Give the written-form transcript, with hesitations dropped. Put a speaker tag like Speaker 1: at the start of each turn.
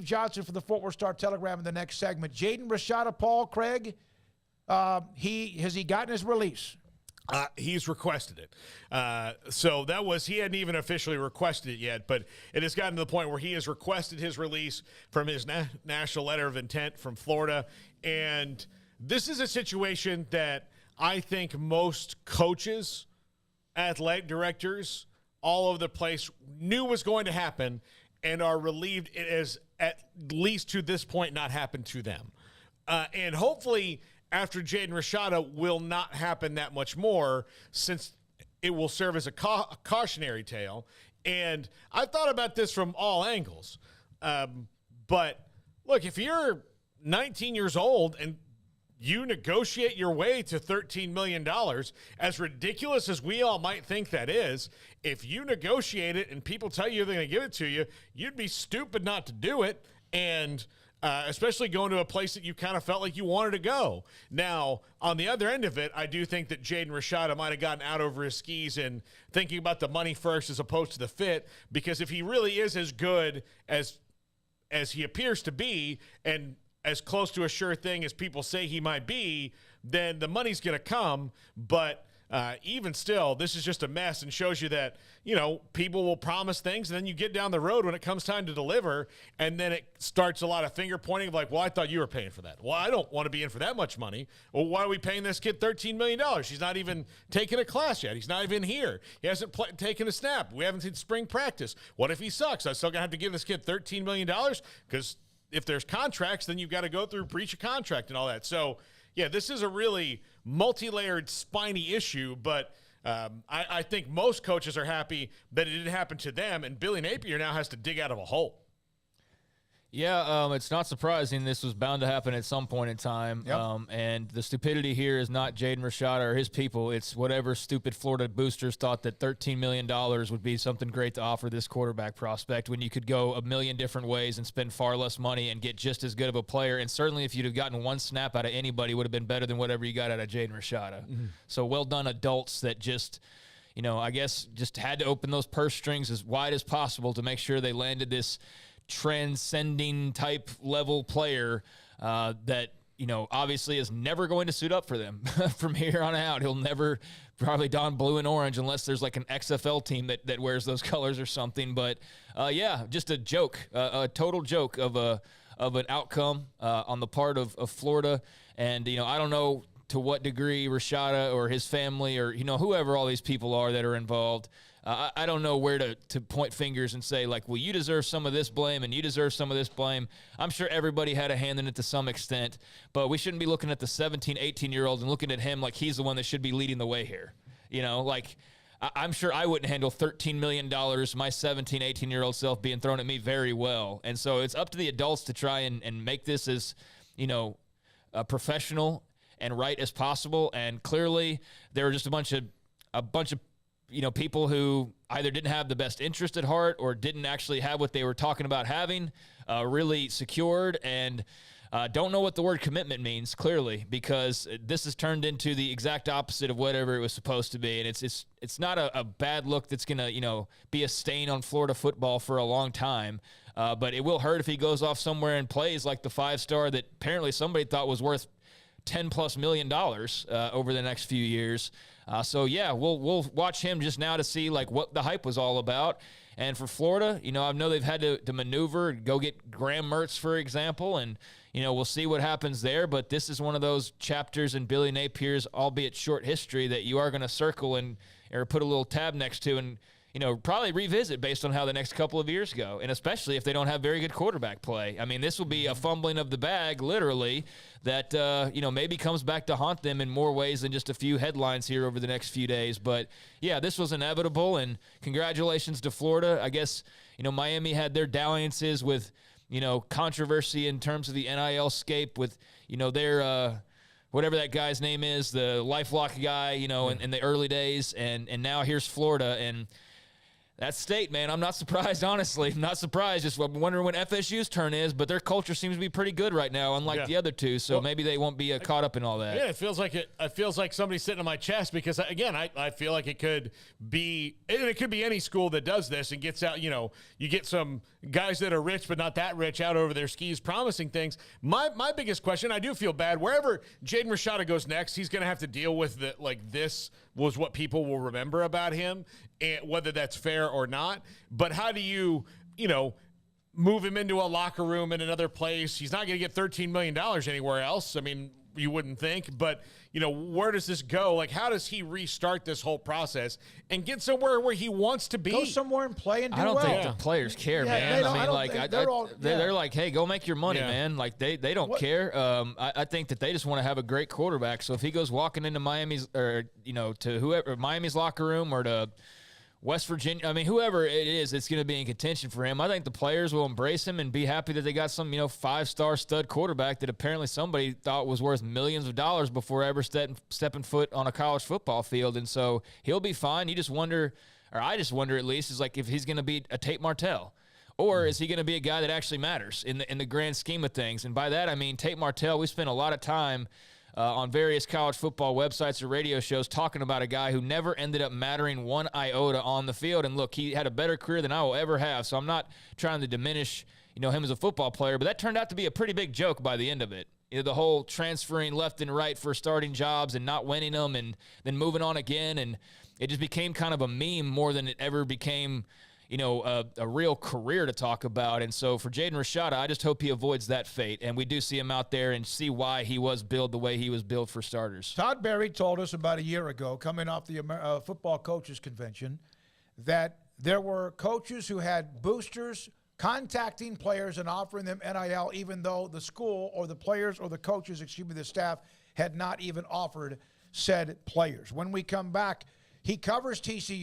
Speaker 1: Johnson for the Fort Worth Star-Telegram in the next segment. Jaden Rashada, Paul, Craig, has he gotten his release?
Speaker 2: He's requested it. So he hadn't even officially requested it yet, but it has gotten to the point where he has requested his release from his national letter of intent from Florida. And this is a situation that I think most coaches, athletic directors, all over the place knew was going to happen and are relieved it has, at least to this point, not happened to them. And hopefully after Jaden Rashada will not happen that much more, since it will serve as a cautionary tale. And I've thought about this from all angles. But look, if you're 19 years old and you negotiate your way to $13 million, as ridiculous as we all might think that is, if you negotiate it and people tell you they're going to give it to you, you'd be stupid not to do it. And especially going to a place that you kind of felt like you wanted to go. Now, on the other end of it, I do think that Jaden Rashada might have gotten out over his skis and thinking about the money first as opposed to the fit, because if he really is as good as he appears to be and as close to a sure thing as people say he might be, then the money's going to come. But even still, this is just a mess and shows you that, people will promise things and then you get down the road when it comes time to deliver, and then it starts a lot of finger pointing of like, well, I thought you were paying for that. Well, I don't want to be in for that much money. Well, why are we paying this kid $13 million? He's not even taken a class yet. He's not even here. He hasn't taken a snap. We haven't seen spring practice. What if he sucks? I'm still going to have to give this kid $13 million? Because if there's contracts, then you've got to go through breach of contract and all that. So, yeah, this is a really multi-layered, spiny issue, but I think most coaches are happy that it didn't happen to them, and Billy Napier now has to dig out of a hole.
Speaker 3: Yeah, it's not surprising. This was bound to happen at some point in time.
Speaker 1: Yep.
Speaker 3: And the stupidity here is not Jaden Rashada or his people. It's whatever stupid Florida boosters thought that $13 million would be something great to offer this quarterback prospect when you could go a million different ways and spend far less money and get just as good of a player. And certainly if you'd have gotten one snap out of anybody, would have been better than whatever you got out of Jaden Rashada. Mm-hmm. So well done, adults that just, I guess just had to open those purse strings as wide as possible to make sure they landed this transcending type level player that, obviously is never going to suit up for them from here on out. He'll never probably don blue and orange unless there's like an XFL team that wears those colors or something. But yeah, just a joke, a total joke of an outcome on the part of Florida. And, I don't know to what degree Rashada or his family or, whoever all these people are that are involved, I don't know where to point fingers and say, like, well, you deserve some of this blame and you deserve some of this blame. I'm sure everybody had a hand in it to some extent, but we shouldn't be looking at the 17, 18-year-old and looking at him like he's the one that should be leading the way here. I'm sure I wouldn't handle $13 million, my 17, 18-year-old self being thrown at me very well. And so it's up to the adults to try and make this as, professional and right as possible. And clearly there were just a bunch of people who either didn't have the best interest at heart or didn't actually have what they were talking about having really secured, and don't know what the word commitment means, clearly, because this has turned into the exact opposite of whatever it was supposed to be. And it's not a bad look that's going to, be a stain on Florida football for a long time. But it will hurt if he goes off somewhere and plays like the 5-star that apparently somebody thought was worth $10+ million over the next few years. So yeah, we'll watch him just now to see like what the hype was all about. And for Florida, I know they've had to maneuver, go get Graham Mertz, for example, and we'll see what happens there. But this is one of those chapters in Billy Napier's, albeit short history, that you are going to circle or put a little tab next to and probably revisit based on how the next couple of years go, and especially if they don't have very good quarterback play. I mean, this will be a fumbling of the bag, literally, that, maybe comes back to haunt them in more ways than just a few headlines here over the next few days. But, yeah, this was inevitable, and congratulations to Florida. I guess, Miami had their dalliances with, controversy in terms of the NIL scape with, their whatever that guy's name is, the LifeLock guy, in the early days, and now here's Florida, and That's state, man. I'm not surprised, honestly. I'm not surprised. Just wondering when FSU's turn is, but their culture seems to be pretty good right now, unlike the other two. So maybe they won't be caught up in all that.
Speaker 2: Yeah, it feels like somebody's sitting on my chest because, again, I feel like it could be any school that does this and gets out. You get some guys that are rich but not that rich out over their skis promising things. My biggest question, I do feel bad. Wherever Jaden Rashada goes next, he's going to have to deal with this was what people will remember about him, and whether that's fair or not. But how do you move him into a locker room in another place? He's not going to get $13 million anywhere else. I mean, you wouldn't think, but where does this go? Like, how does he restart this whole process and get somewhere where he wants to be?
Speaker 1: Go somewhere and play and do
Speaker 3: I don't
Speaker 1: well.
Speaker 3: think the players care, man. They're like, hey, go make your money, man. Like they don't care. I think that they just want to have a great quarterback. So if he goes walking into Miami's to whoever Miami's locker room or to West Virginia, I mean, whoever it is, it's going to be in contention for him. I think the players will embrace him and be happy that they got some, 5-star stud quarterback that apparently somebody thought was worth millions of dollars before ever stepping foot on a college football field. And so he'll be fine. You just wonder, or I just wonder at least, is like if he's going to be a Tate Martell. Or is he going to be a guy that actually matters in the grand scheme of things? And by that, I mean Tate Martell, we spent a lot of time on various college football websites or radio shows talking about a guy who never ended up mattering one iota on the field. And look, he had a better career than I will ever have. So I'm not trying to diminish, him as a football player, but that turned out to be a pretty big joke by the end of it. The whole transferring left and right for starting jobs and not winning them and then moving on again. And it just became kind of a meme more than it ever became a real career to talk about. And so for Jaden Rashada, I just hope he avoids that fate. And we do see him out there and see why he was billed the way he was billed for starters.
Speaker 1: Todd Berry told us about a year ago, coming off the Football Coaches Convention, that there were coaches who had boosters contacting players and offering them NIL, even though the school or the players or the coaches, the staff, had not even offered said players. When we come back, he covers TCU.